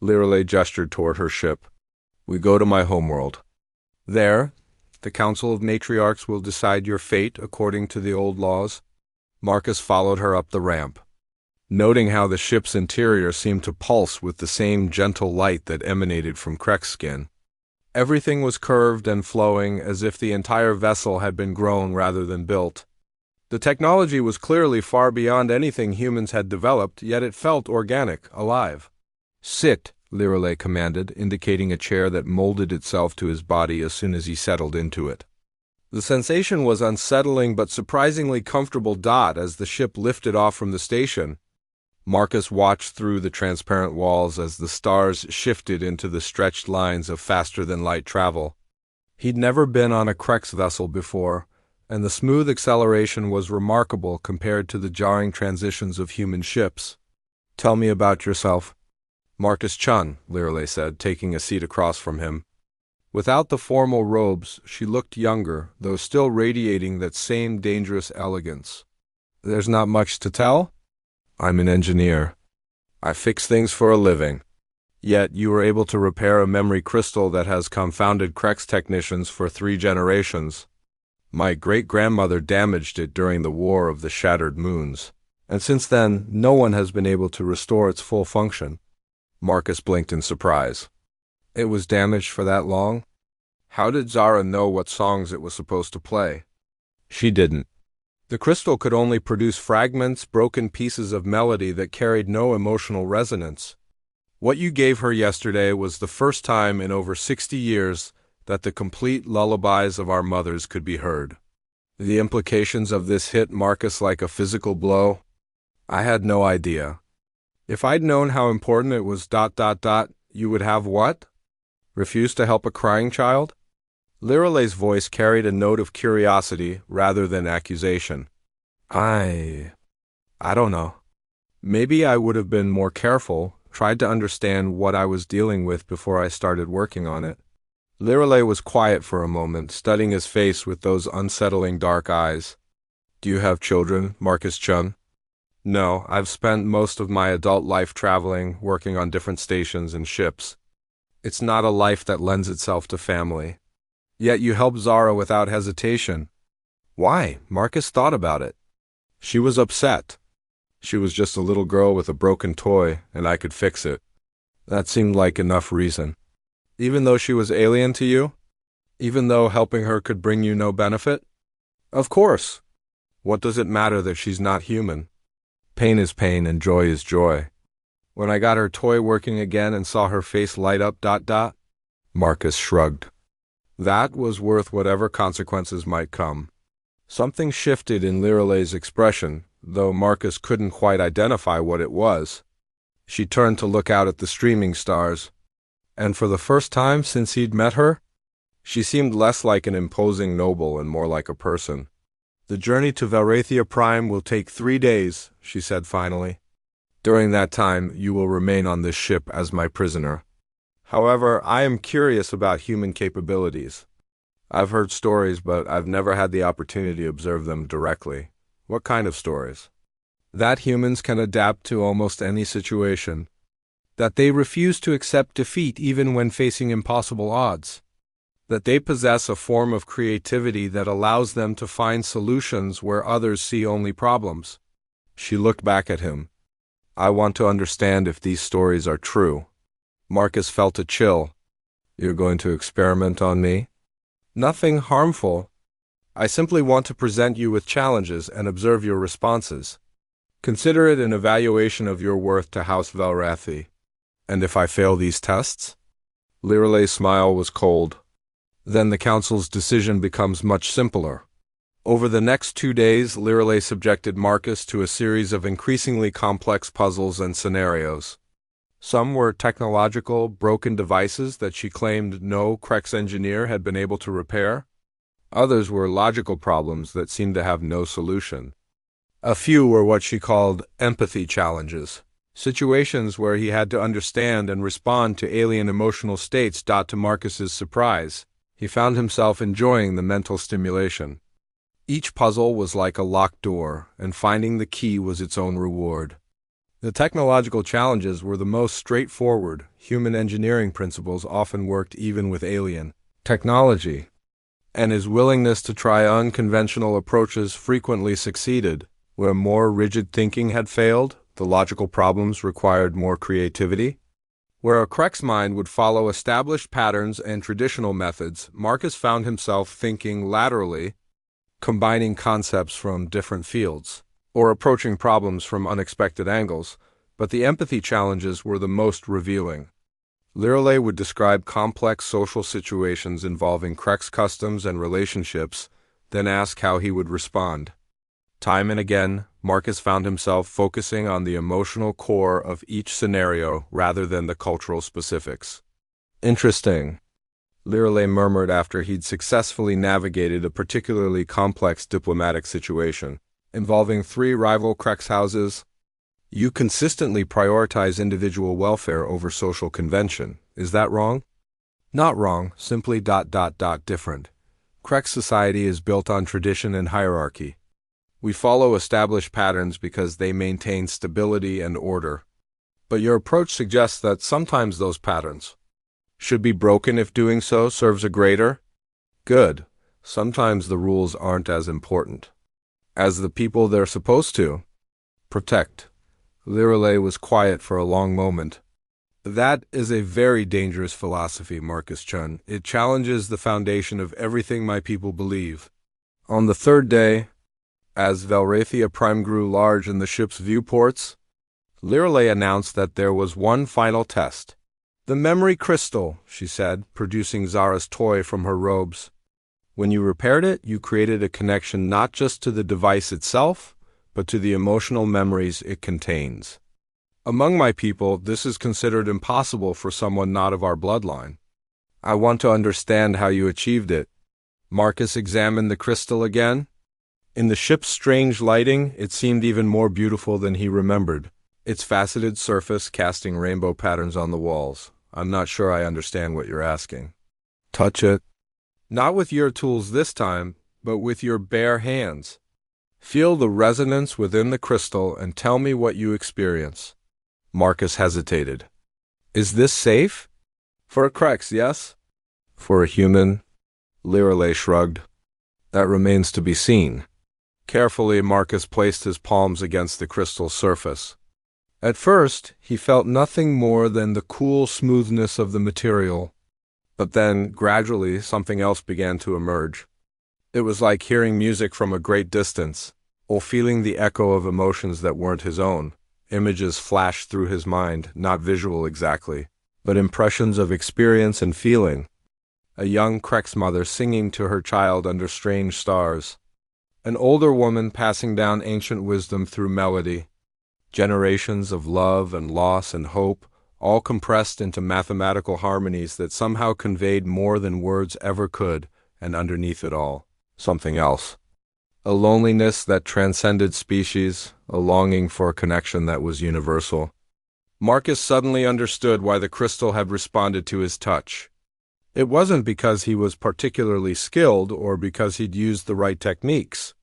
Lirelei gestured toward her ship. "We go to my homeworld. There, the Council of Matriarchs will decide your fate according to the old laws." Marcus followed her up the ramp, noting how the ship's interior seemed to pulse with the same gentle light that emanated from Krek's skin. Everything was curved and flowing, as if the entire vessel had been grown rather than built. The technology was clearly far beyond anything humans had developed, yet it felt organic, alive. "Sit," Lirelei commanded, indicating a chair that molded itself to his body as soon as he settled into it. The sensation was unsettling but surprisingly comfortable. As the ship lifted off from the station, Marcus watched through the transparent walls as the stars shifted into the stretched lines of faster-than-light travel. He'd never been on a Krek's vessel before, and the smooth acceleration was remarkable compared to the jarring transitions of human ships. "Tell me about yourself." "Marcus Chun," Lirelei said, taking a seat across from him. Without the formal robes, she looked younger, though still radiating that same dangerous elegance. "There's not much to tell? I'm an engineer. I fix things for a living. Yet you were able to repair a memory crystal that has confounded Krek's technicians for 3 generations. My great-grandmother damaged it during the War of the Shattered Moons, and since then, no one has been able to restore its full function." Marcus blinked in surprise. "It was damaged for that long? How did Zara know what songs it was supposed to play?" "She didn't. The crystal could only produce fragments, broken pieces of melody that carried no emotional resonance. What you gave her yesterday was the first time in over 60 years that the complete lullabies of our mothers could be heard." The implications of this hit Marcus like a physical blow. "I had no idea. If I'd known how important it was ... you would have what? Refused to help a crying child?" Lirelei's voice carried a note of curiosity rather than accusation. I don't know. Maybe I would have been more careful, tried to understand what I was dealing with before I started working on it." Lirelei was quiet for a moment, studying his face with those unsettling dark eyes. "Do you have children, Marcus Chun?" "No, I've spent most of my adult life traveling, working on different stations and ships. It's not a life that lends itself to family." "Yet you helped Zara without hesitation." "Why?" Marcus thought about it. "She was upset. She was just a little girl with a broken toy, and I could fix it. That seemed like enough reason." "Even though she was alien to you? Even though helping her could bring you no benefit?" "Of course. What does it matter that she's not human? Pain is pain and joy is joy. When I got her toy working again and saw her face light up ... Marcus shrugged. "That was worth whatever consequences might come." Something shifted in Lirelei's expression, though Marcus couldn't quite identify what it was. She turned to look out at the streaming stars, and for the first time since he'd met her, she seemed less like an imposing noble and more like a person. "The journey to Valrathia Prime will take 3 days," she said finally. "During that time, you will remain on this ship as my prisoner. However, I am curious about human capabilities. I've heard stories, but I've never had the opportunity to observe them directly." "What kind of stories?" "That humans can adapt to almost any situation. That they refuse to accept defeat even when facing impossible odds. That they possess a form of creativity that allows them to find solutions where others see only problems." She looked back at him. "I want to understand if these stories are true." Marcus felt a chill. "You're going to experiment on me?" "Nothing harmful. I simply want to present you with challenges and observe your responses. Consider it an evaluation of your worth to House Valrathi." "And if I fail these tests?" Lirelei's smile was cold. "Then the Council's decision becomes much simpler." Over the next 2 days, Lirelei subjected Marcus to a series of increasingly complex puzzles and scenarios. Some were technological, broken devices that she claimed no Krek's engineer had been able to repair. Others were logical problems that seemed to have no solution. A few were what she called empathy challenges, situations where he had to understand and respond to alien emotional states. To Marcus's surprise, he found himself enjoying the mental stimulation. Each puzzle was like a locked door, and finding the key was its own reward. The technological challenges were the most straightforward. Human engineering principles often worked even with alien technology, and his willingness to try unconventional approaches frequently succeeded. Where more rigid thinking had failed, the logical problems required more creativity. Where a Crec's mind would follow established patterns and traditional methods, Marcus found himself thinking laterally, combining concepts from different fields, or approaching problems from unexpected angles, but the empathy challenges were the most revealing. Lireley would describe complex social situations involving Crec's customs and relationships, then ask how he would respond. Time and again, Marcus found himself focusing on the emotional core of each scenario rather than the cultural specifics. Interesting, Lireley murmured after he'd successfully navigated a particularly complex diplomatic situation involving 3 rival Crec's houses. You consistently prioritize individual welfare over social convention. Is that wrong? Not wrong, simply different. Crec's society is built on tradition and hierarchy. We follow established patterns because they maintain stability and order. But your approach suggests that sometimes those patterns should be broken if doing so serves a greater good. Sometimes the rules aren't as important as the people they're supposed to protect. Lireley was quiet for a long moment. That is a very dangerous philosophy, Marcus Chun. It challenges the foundation of everything my people believe. On the 3rd day, as Valrathia Prime grew large in the ship's viewports, Lireley announced that there was one final test. The memory crystal, she said, producing Zara's toy from her robes. When you repaired it, you created a connection not just to the device itself, but to the emotional memories it contains. Among my people, this is considered impossible for someone not of our bloodline. I want to understand how you achieved it. Marcus examined the crystal again. In the ship's strange lighting, it seemed even more beautiful than he remembered, its faceted surface casting rainbow patterns on the walls. I'm not sure I understand what you're asking. Touch it. Not with your tools this time, but with your bare hands. Feel the resonance within the crystal and tell me what you experience. Marcus hesitated. Is this safe? For a Crex, yes? For a human? Lireley shrugged. That remains to be seen. Carefully, Marcus placed his palms against the crystal surface. At first, he felt nothing more than the cool smoothness of the material. But then, gradually, something else began to emerge. It was like hearing music from a great distance, or feeling the echo of emotions that weren't his own. Images flashed through his mind, not visual exactly, but impressions of experience and feeling. A young Crex mother singing to her child under strange stars. An older woman passing down ancient wisdom through melody. Generations of love and loss and hope, all compressed into mathematical harmonies that somehow conveyed more than words ever could, and underneath it all, something else. A loneliness that transcended species, a longing for a connection that was universal. Marcus suddenly understood why the crystal had responded to his touch. It wasn't because he was particularly skilled or because he'd used the right techniques.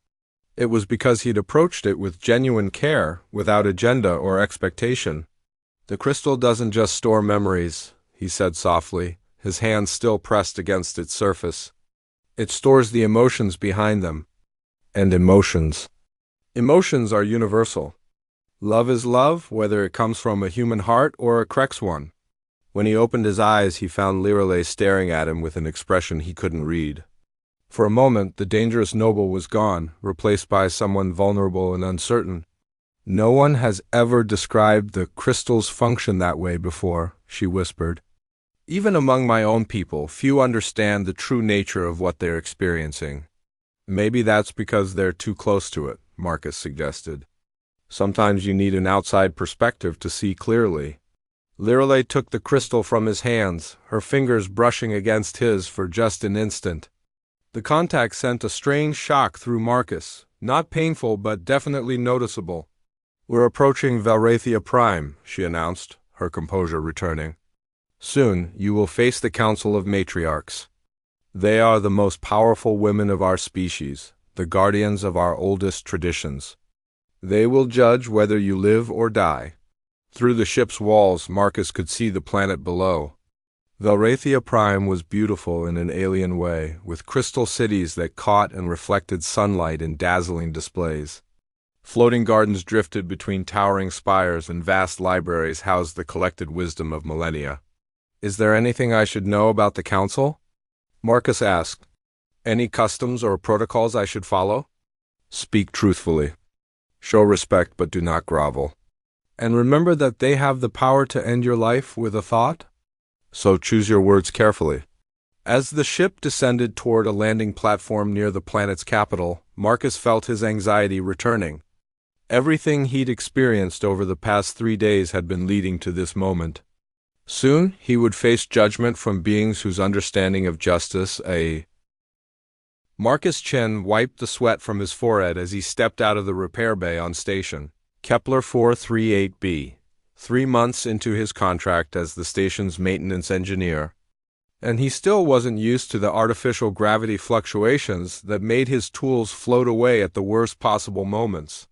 It was because he'd approached it with genuine care, without agenda or expectation. The crystal doesn't just store memories, he said softly, his hand still pressed against its surface. It stores the emotions behind them. And emotions. Emotions are universal. Love is love, whether it comes from a human heart or a Crex one. When he opened his eyes, he found Lireley staring at him with an expression he couldn't read. For a moment, the dangerous noble was gone, replaced by someone vulnerable and uncertain. No one has ever described the crystal's function that way before, she whispered. Even among my own people, few understand the true nature of what they're experiencing. Maybe that's because they're too close to it, Marcus suggested. Sometimes you need an outside perspective to see clearly. Lireley took the crystal from his hands, her fingers brushing against his for just an instant. The contact sent a strange shock through Marcus, not painful but definitely noticeable. We're approaching Valrathia Prime, she announced, her composure returning. Soon you will face the Council of Matriarchs. They are the most powerful women of our species, the guardians of our oldest traditions. They will judge whether you live or die, Through the ship's walls, Marcus could see the planet below. Velrathia Prime was beautiful in an alien way, with crystal cities that caught and reflected sunlight in dazzling displays. Floating gardens drifted between towering spires, and vast libraries housed the collected wisdom of millennia. "Is there anything I should know about the Council?" Marcus asked. "Any customs or protocols I should follow?" "Speak truthfully. Show respect but do not grovel. And remember that they have the power to end your life with a thought? So choose your words carefully." As the ship descended toward a landing platform near the planet's capital, Marcus felt his anxiety returning. Everything he'd experienced over the past 3 days had been leading to this moment. Soon, he would face judgment from beings whose understanding of justice Marcus Chen wiped the sweat from his forehead as he stepped out of the repair bay on station. Kepler 438b, 3 months into his contract as the station's maintenance engineer. And he still wasn't used to the artificial gravity fluctuations that made his tools float away at the worst possible moments.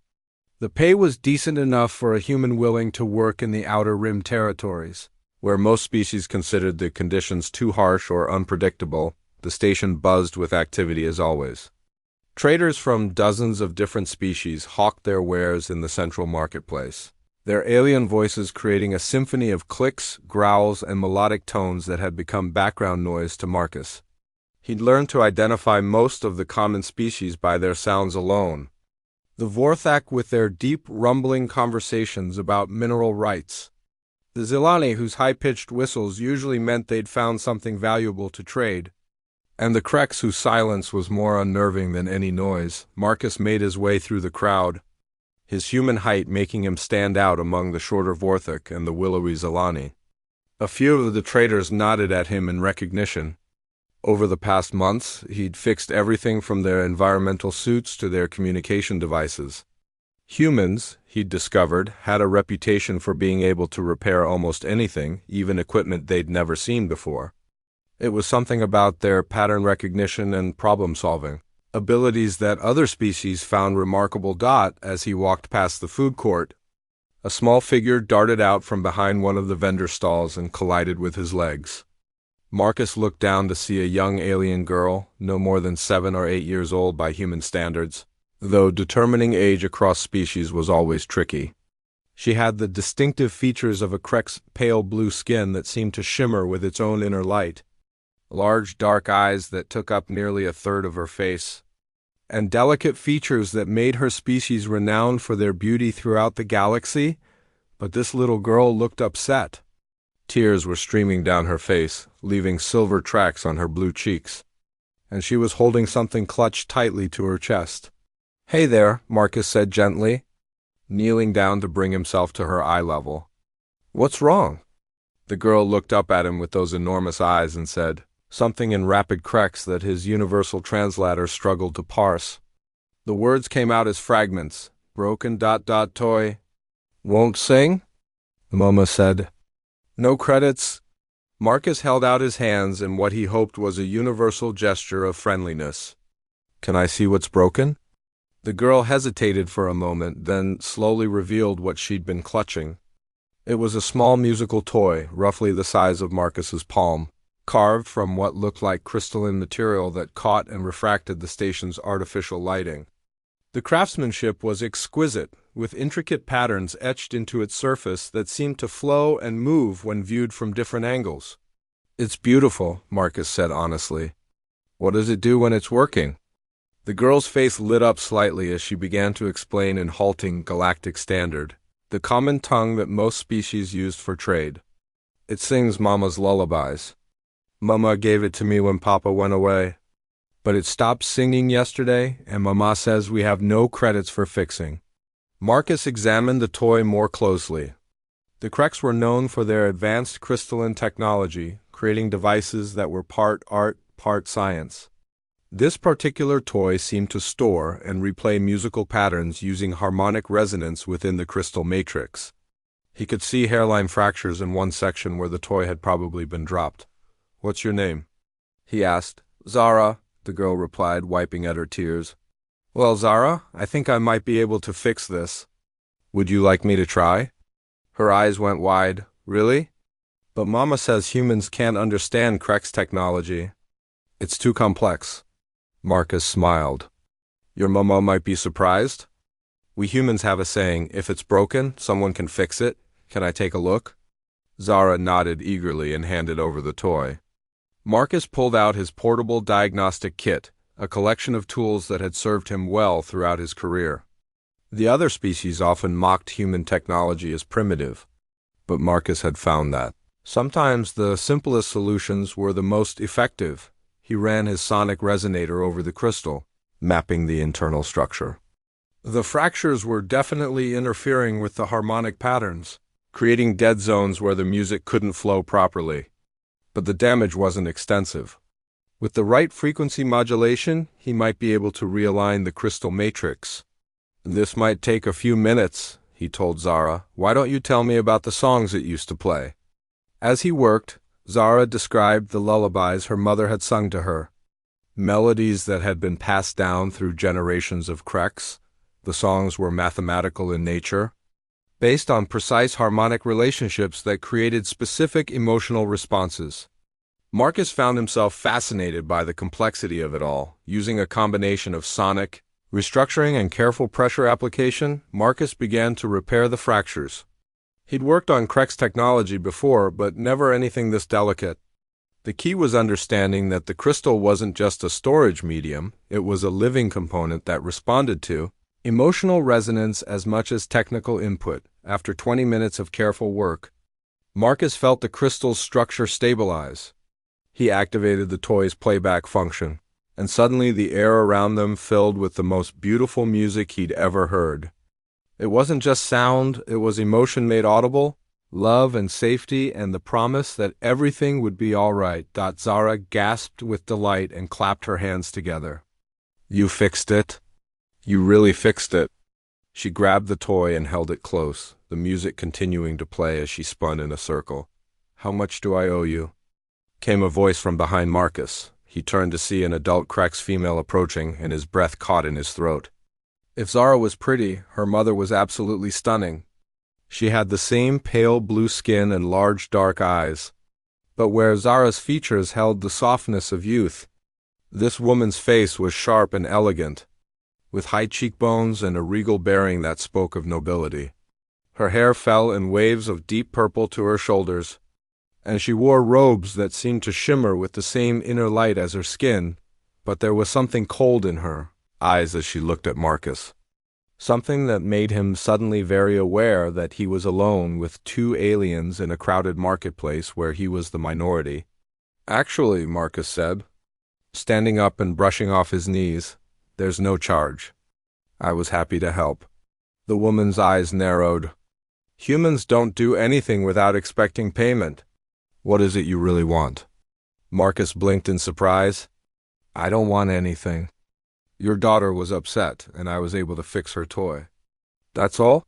The pay was decent enough for a human willing to work in the Outer Rim territories, where most species considered the conditions too harsh or unpredictable. The station buzzed with activity as always. Traders from dozens of different species hawked their wares in the central marketplace, their alien voices creating a symphony of clicks, growls, and melodic tones that had become background noise to Marcus. He'd learned to identify most of the common species by their sounds alone. The Vorthak with their deep, rumbling conversations about mineral rights. The Zilani whose high-pitched whistles usually meant they'd found something valuable to trade. And the Krex whose silence was more unnerving than any noise. Marcus made his way through the crowd, his human height making him stand out among the shorter Vorthak and the willowy Zilani. A few of the traders nodded at him in recognition. Over the past months, he'd fixed everything from their environmental suits to their communication devices. Humans, he'd discovered, had a reputation for being able to repair almost anything, even equipment they'd never seen before. It was something about their pattern recognition and problem-solving, abilities that other species found remarkable. As he walked past the food court, a small figure darted out from behind one of the vendor stalls and collided with his legs. Marcus looked down to see a young alien girl, no more than 7 or 8 years old by human standards, though determining age across species was always tricky. She had the distinctive features of a Krek's pale blue skin that seemed to shimmer with its own inner light, large dark eyes that took up nearly a third of her face, and delicate features that made her species renowned for their beauty throughout the galaxy. But this little girl looked upset. Tears were streaming down her face, leaving silver tracks on her blue cheeks, and she was holding something clutched tightly to her chest. "Hey there," Marcus said gently, kneeling down to bring himself to her eye level. "What's wrong?" The girl looked up at him with those enormous eyes and said something in rapid Krex that his universal translator struggled to parse. The words came out as fragments. "Broken ... toy. Won't sing?" Mama said. "No credits?" Marcus held out his hands in what he hoped was a universal gesture of friendliness. "Can I see what's broken?" The girl hesitated for a moment, then slowly revealed what she'd been clutching. It was a small musical toy, roughly the size of Marcus's palm, carved from what looked like crystalline material that caught and refracted the station's artificial lighting. The craftsmanship was exquisite, with intricate patterns etched into its surface that seemed to flow and move when viewed from different angles. "It's beautiful," Marcus said honestly. "What does it do when it's working?" The girl's face lit up slightly as she began to explain in halting Galactic Standard, the common tongue that most species used for trade. "It sings Mama's lullabies. Mama gave it to me when Papa went away. But it stopped singing yesterday, and Mama says we have no credits for fixing." Marcus examined the toy more closely. The Kreks were known for their advanced crystalline technology, creating devices that were part art, part science. This particular toy seemed to store and replay musical patterns using harmonic resonance within the crystal matrix. He could see hairline fractures in one section where the toy had probably been dropped. "What's your name?" he asked. "Zara," the girl replied, wiping at her tears. "Well, Zara, I think I might be able to fix this. Would you like me to try?" Her eyes went wide. Really? But Mama says humans can't understand Crek's technology. It's too complex. Marcus smiled. Your mama might be surprised? We humans have a saying, if it's broken, someone can fix it. Can I take a look? Zara nodded eagerly and handed over the toy. Marcus pulled out his portable diagnostic kit, a collection of tools that had served him well throughout his career. The other species often mocked human technology as primitive, but Marcus had found that sometimes the simplest solutions were the most effective. He ran his sonic resonator over the crystal, mapping the internal structure. The fractures were definitely interfering with the harmonic patterns, creating dead zones where the music couldn't flow properly. But the damage wasn't extensive. With the right frequency modulation, he might be able to realign the crystal matrix. This might take a few minutes, he told Zara. Why don't you tell me about the songs it used to play? As he worked, Zara described the lullabies her mother had sung to her, melodies that had been passed down through generations of Kreks. The songs were mathematical in nature, based on precise harmonic relationships that created specific emotional responses. Marcus found himself fascinated by the complexity of it all. Using a combination of sonic restructuring and careful pressure application, Marcus began to repair the fractures. He'd worked on Crek's technology before, but never anything this delicate. The key was understanding that the crystal wasn't just a storage medium, it was a living component that responded to emotional resonance as much as technical input. After 20 minutes of careful work, Marcus felt the crystal's structure stabilize. He activated the toy's playback function, and suddenly the air around them filled with the most beautiful music he'd ever heard. It wasn't just sound, it was emotion made audible, love and safety, and the promise that everything would be all right. Zara gasped with delight and clapped her hands together. You fixed it? You really fixed it. She grabbed the toy and held it close, the music continuing to play as she spun in a circle. How much do I owe you? Came a voice from behind Marcus. He turned to see an adult Crek's female approaching, and his breath caught in his throat. If Zara was pretty, her mother was absolutely stunning. She had the same pale blue skin and large dark eyes. But where Zara's features held the softness of youth, this woman's face was sharp and elegant, with high cheekbones and a regal bearing that spoke of nobility. Her hair fell in waves of deep purple to her shoulders, and she wore robes that seemed to shimmer with the same inner light as her skin, but there was something cold in her eyes as she looked at Marcus. Something that made him suddenly very aware that he was alone with two aliens in a crowded marketplace where he was the minority. Actually, Marcus said, standing up and brushing off his knees, there's no charge. I was happy to help. The woman's eyes narrowed. Humans don't do anything without expecting payment. What is it you really want? Marcus blinked in surprise. I don't want anything. Your daughter was upset, and I was able to fix her toy. That's all?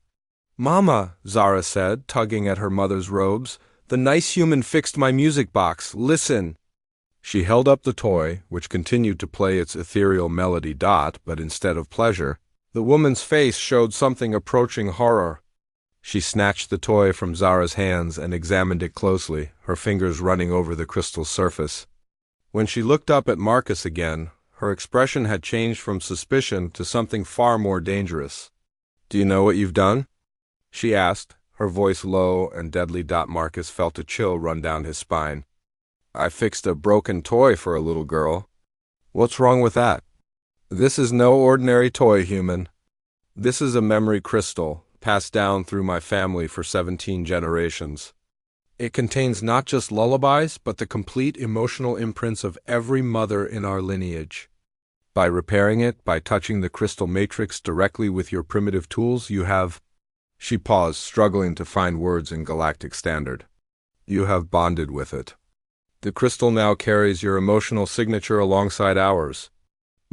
Mama, Zara said, tugging at her mother's robes, the nice human fixed my music box. Listen. She held up the toy, which continued to play its ethereal melody. But instead of pleasure, the woman's face showed something approaching horror. She snatched the toy from Zara's hands and examined it closely, her fingers running over the crystal surface. When she looked up at Marcus again, her expression had changed from suspicion to something far more dangerous. Do you know what you've done? She asked, her voice low and deadly. Marcus felt a chill run down his spine. I fixed a broken toy for a little girl. What's wrong with that? This is no ordinary toy, human. This is a memory crystal, passed down through my family for 17 generations. It contains not just lullabies, but the complete emotional imprints of every mother in our lineage. By repairing it, by touching the crystal matrix directly with your primitive tools, you have... She paused, struggling to find words in Galactic Standard. You have bonded with it. The crystal now carries your emotional signature alongside ours.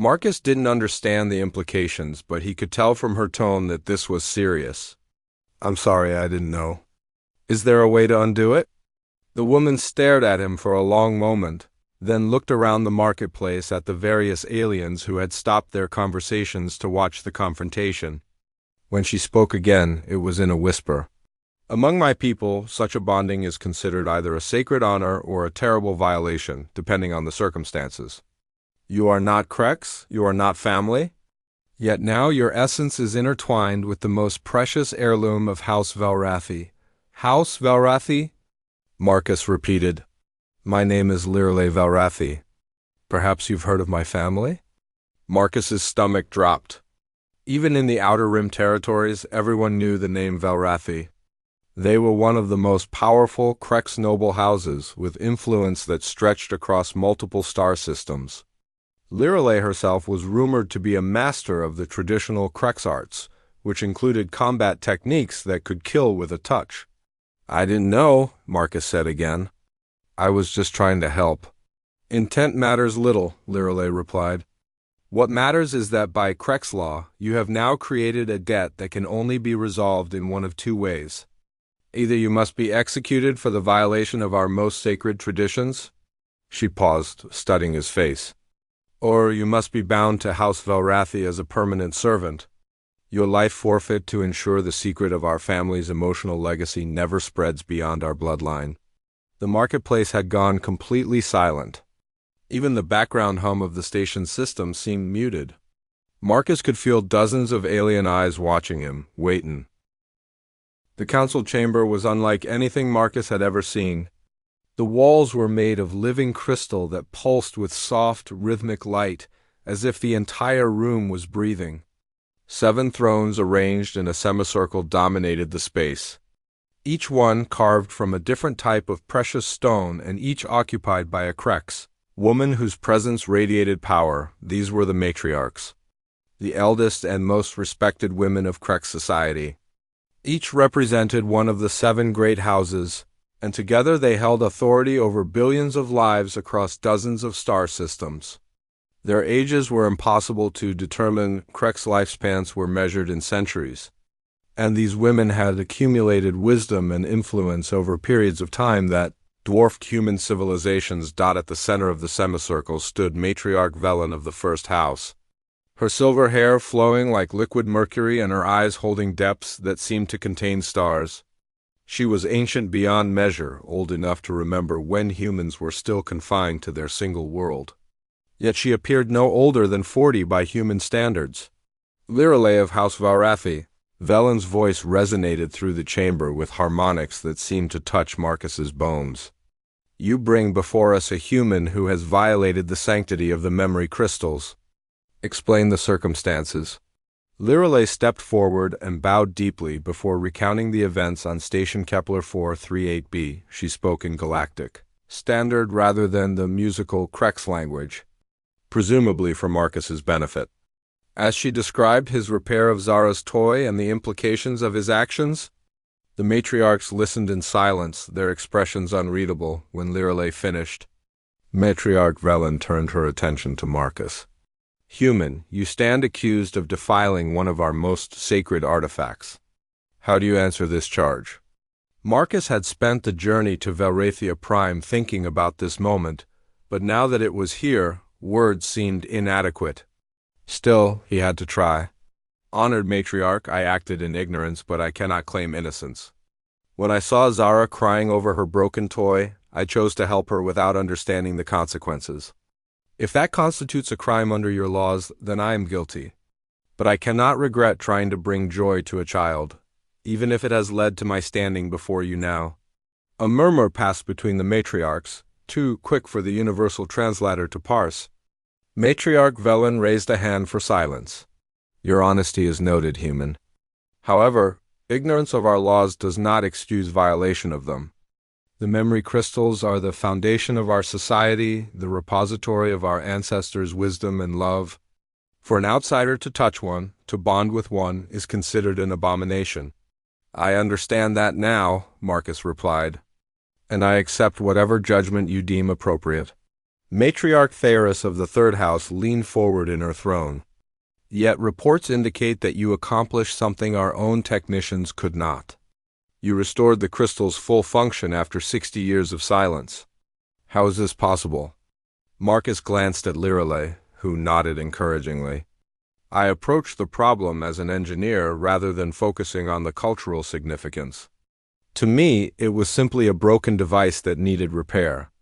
Marcus didn't understand the implications, but he could tell from her tone that this was serious. I'm sorry, I didn't know. Is there a way to undo it? The woman stared at him for a long moment, then looked around the marketplace at the various aliens who had stopped their conversations to watch the confrontation. When she spoke again, it was in a whisper. Among my people, such a bonding is considered either a sacred honor or a terrible violation, depending on the circumstances. You are not Krex, you are not family, yet now your essence is intertwined with the most precious heirloom of House Valrathi. House Valrathi? Marcus repeated. My name is Lirle Valrathi. Perhaps you've heard of my family? Marcus's stomach dropped. Even in the Outer Rim territories, everyone knew the name Valrathi. They were one of the most powerful Krex noble houses, with influence that stretched across multiple star systems. Lirle herself was rumored to be a master of the traditional Krex arts, which included combat techniques that could kill with a touch. I didn't know, Marcus said again. I was just trying to help. Intent matters little, Lirle replied. What matters is that by Krex law, you have now created a debt that can only be resolved in one of two ways. Either you must be executed for the violation of our most sacred traditions. She paused, studying his face. Or you must be bound to House Valrathi as a permanent servant. Your life forfeit to ensure the secret of our family's emotional legacy never spreads beyond our bloodline. The marketplace had gone completely silent. Even the background hum of the station's system seemed muted. Marcus could feel dozens of alien eyes watching him, waiting. The council chamber was unlike anything Marcus had ever seen. The walls were made of living crystal that pulsed with soft, rhythmic light, as if the entire room was breathing. 7 thrones arranged in a semicircle dominated the space. Each one carved from a different type of precious stone and each occupied by a Krex, woman whose presence radiated power. These were the matriarchs, the eldest and most respected women of Krex society. Each represented one of the 7 great houses, and together they held authority over billions of lives across dozens of star systems. Their ages were impossible to determine. Krex lifespans were measured in centuries, and these women had accumulated wisdom and influence over periods of time that dwarfed human civilizations. At the center of the semicircle stood Matriarch Velen of the First House, her silver hair flowing like liquid mercury and her eyes holding depths that seemed to contain stars. She was ancient beyond measure, old enough to remember when humans were still confined to their single world. Yet she appeared no older than 40 by human standards. Lirle of House Valrathi. Velen's voice resonated through the chamber with harmonics that seemed to touch Marcus's bones. You bring before us a human who has violated the sanctity of the memory crystals. Explain the circumstances. Lirle stepped forward and bowed deeply before recounting the events on Station Kepler 438b. She spoke in Galactic standard rather than the musical Krex language, presumably for Marcus's benefit. As she described his repair of Zara's toy and the implications of his actions, the matriarchs listened in silence, their expressions unreadable. When Lirle finished, Matriarch Velen turned her attention to Marcus. Human, you stand accused of defiling one of our most sacred artifacts. How do you answer this charge? Marcus had spent the journey to Valrathia Prime thinking about this moment, but now that it was here, words seemed inadequate. Still, he had to try. Honored matriarch, I acted in ignorance, but I cannot claim innocence. When I saw Zara crying over her broken toy, I chose to help her without understanding the consequences. If that constitutes a crime under your laws, then I am guilty. But I cannot regret trying to bring joy to a child, even if it has led to my standing before you now. A murmur passed between the matriarchs, too quick for the universal translator to parse. Matriarch Velen raised a hand for silence. Your honesty is noted, human. However, ignorance of our laws does not excuse violation of them. The memory crystals are the foundation of our society, the repository of our ancestors' wisdom and love. For an outsider to touch one, to bond with one, is considered an abomination. I understand that now, Marcus replied, and I accept whatever judgment you deem appropriate. Matriarch Theris of the Third House leaned forward in her throne. Yet reports indicate that you accomplished something our own technicians could not. You restored the crystal's full function after 60 years of silence. How is this possible? Marcus glanced at Lirle, who nodded encouragingly. I approached the problem as an engineer rather than focusing on the cultural significance. To me, it was simply a broken device that needed repair.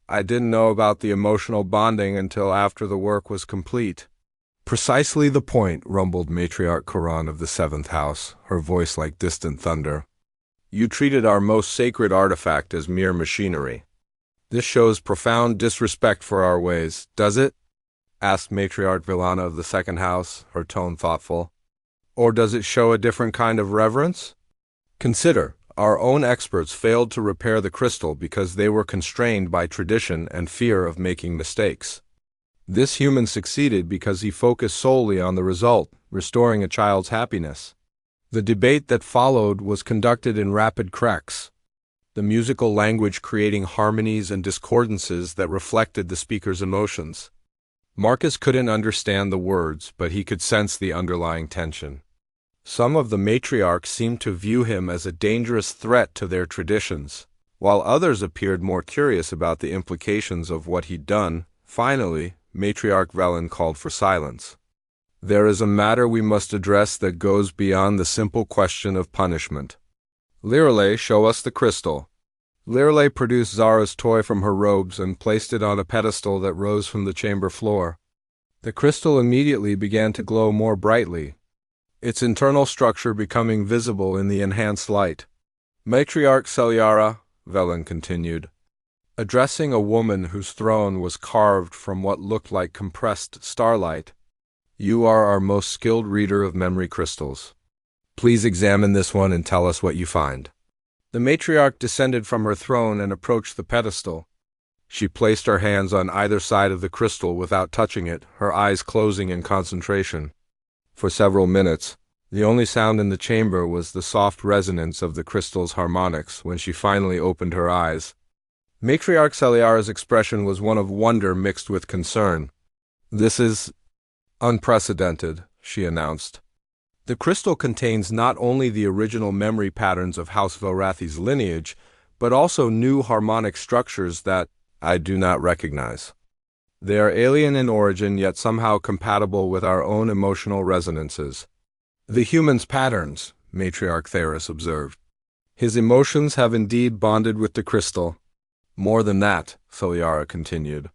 I didn't know about the emotional bonding until after the work was complete. Precisely the point, rumbled Matriarch Quran of the Seventh House, her voice like distant thunder. You treated our most sacred artifact as mere machinery. This shows profound disrespect for our ways, does it? Asked Matriarch Villana of the Second House, her tone thoughtful. Or does it show a different kind of reverence? Consider, our own experts failed to repair the crystal because they were constrained by tradition and fear of making mistakes. This human succeeded because he focused solely on the result, restoring a child's happiness. The debate that followed was conducted in rapid cracks, the musical language creating harmonies and discordances that reflected the speaker's emotions. Marcus couldn't understand the words, but he could sense the underlying tension. Some of the matriarchs seemed to view him as a dangerous threat to their traditions, while others appeared more curious about the implications of what he'd done. Finally, Matriarch Velen called for silence. There is a matter we must address that goes beyond the simple question of punishment. Lirale, show us the crystal. Lirale produced Zara's toy from her robes and placed it on a pedestal that rose from the chamber floor. The crystal immediately began to glow more brightly, its internal structure becoming visible in the enhanced light. Matriarch Celiara, Velen continued, addressing a woman whose throne was carved from what looked like compressed starlight. You are our most skilled reader of memory crystals. Please examine this one and tell us what you find. The matriarch descended from her throne and approached the pedestal. She placed her hands on either side of the crystal without touching it, her eyes closing in concentration. For several minutes, the only sound in the chamber was the soft resonance of the crystal's harmonics. When she finally opened her eyes, Matriarch Celiara's expression was one of wonder mixed with concern. This is unprecedented, she announced. The crystal contains not only the original memory patterns of House Velrathi's lineage, but also new harmonic structures that I do not recognize. They are alien in origin, yet somehow compatible with our own emotional resonances. The human's patterns, Matriarch Theris observed. His emotions have indeed bonded with the crystal. More than that, Celiara continued.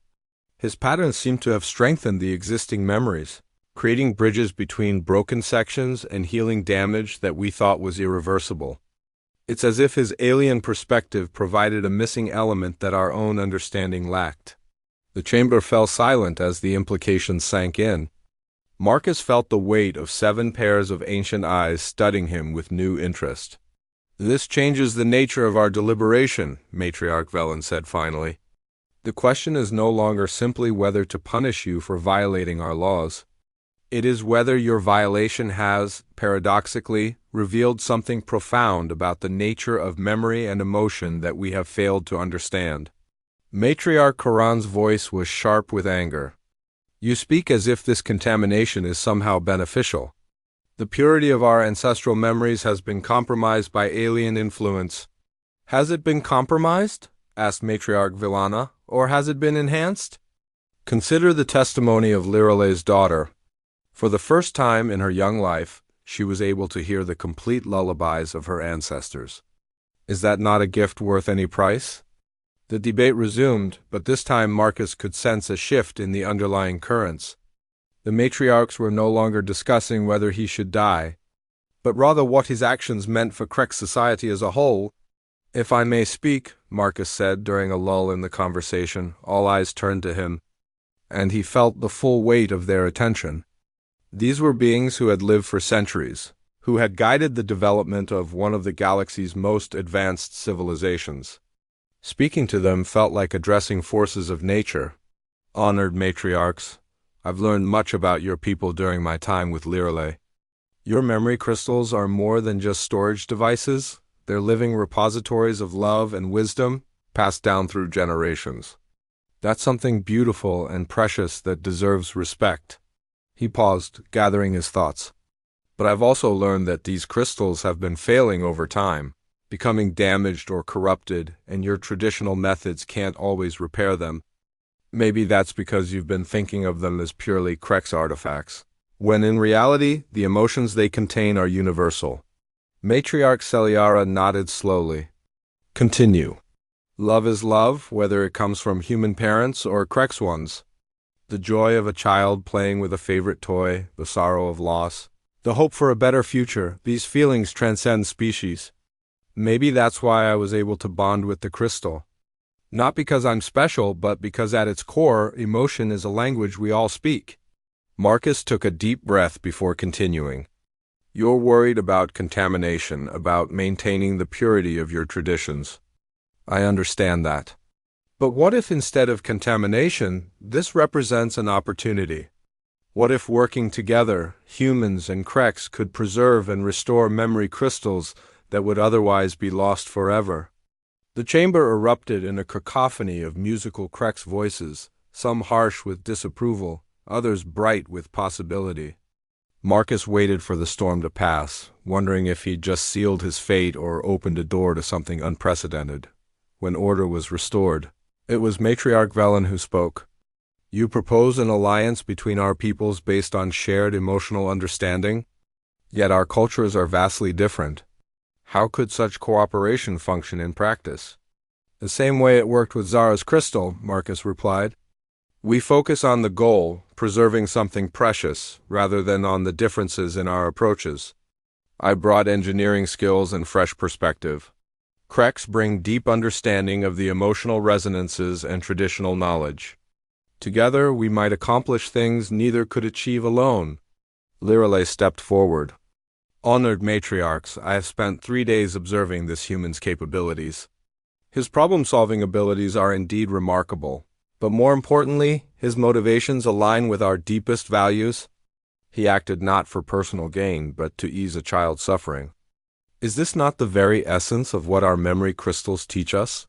His patterns seem to have strengthened the existing memories, creating bridges between broken sections and healing damage that we thought was irreversible. It's as if his alien perspective provided a missing element that our own understanding lacked. The chamber fell silent as the implications sank in. Marcus felt the weight of 7 pairs of ancient eyes studying him with new interest. This changes the nature of our deliberation, Matriarch Velen said finally. The question is no longer simply whether to punish you for violating our laws. It is whether your violation has, paradoxically, revealed something profound about the nature of memory and emotion that we have failed to understand. Matriarch Quran's voice was sharp with anger. You speak as if this contamination is somehow beneficial. The purity of our ancestral memories has been compromised by alien influence. Has it been compromised? Asked Matriarch Villana, or has it been enhanced? Consider the testimony of Lirale's daughter. For the first time in her young life, she was able to hear the complete lullabies of her ancestors. Is that not a gift worth any price? The debate resumed, but this time Marcus could sense a shift in the underlying currents. The matriarchs were no longer discussing whether he should die, but rather what his actions meant for Krek society as a whole. If I may speak, Marcus said during a lull in the conversation, all eyes turned to him, and he felt the full weight of their attention. These were beings who had lived for centuries, who had guided the development of one of the galaxy's most advanced civilizations. Speaking to them felt like addressing forces of nature. Honored matriarchs, I've learned much about your people during my time with Lirale. Your memory crystals are more than just storage devices. They're living repositories of love and wisdom, passed down through generations. That's something beautiful and precious that deserves respect. He paused, gathering his thoughts. But I've also learned that these crystals have been failing over time, becoming damaged or corrupted, and your traditional methods can't always repair them. Maybe that's because you've been thinking of them as purely Krek's artifacts, when in reality, the emotions they contain are universal. Matriarch Celiara nodded slowly. Continue. Love is love, whether it comes from human parents or Krex ones. The joy of a child playing with a favorite toy, the sorrow of loss, the hope for a better future, these feelings transcend species. Maybe that's why I was able to bond with the crystal. Not because I'm special, but because at its core, emotion is a language we all speak. Marcus took a deep breath before continuing. You're worried about contamination, about maintaining the purity of your traditions. I understand that. But what if instead of contamination, this represents an opportunity? What if working together, humans and Krex could preserve and restore memory crystals that would otherwise be lost forever? The chamber erupted in a cacophony of musical Krex voices, some harsh with disapproval, others bright with possibility. Marcus waited for the storm to pass, wondering if he'd just sealed his fate or opened a door to something unprecedented. When order was restored, it was Matriarch Velen who spoke. You propose an alliance between our peoples based on shared emotional understanding? Yet our cultures are vastly different. How could such cooperation function in practice? The same way it worked with Zara's crystal, Marcus replied. We focus on the goal, preserving something precious, rather than on the differences in our approaches. I brought engineering skills and fresh perspective. Krex bring deep understanding of the emotional resonances and traditional knowledge. Together, we might accomplish things neither could achieve alone. Lirale stepped forward. Honored matriarchs, I have spent 3 days observing this human's capabilities. His problem-solving abilities are indeed remarkable. But more importantly, his motivations align with our deepest values. He acted not for personal gain, but to ease a child's suffering. Is this not the very essence of what our memory crystals teach us?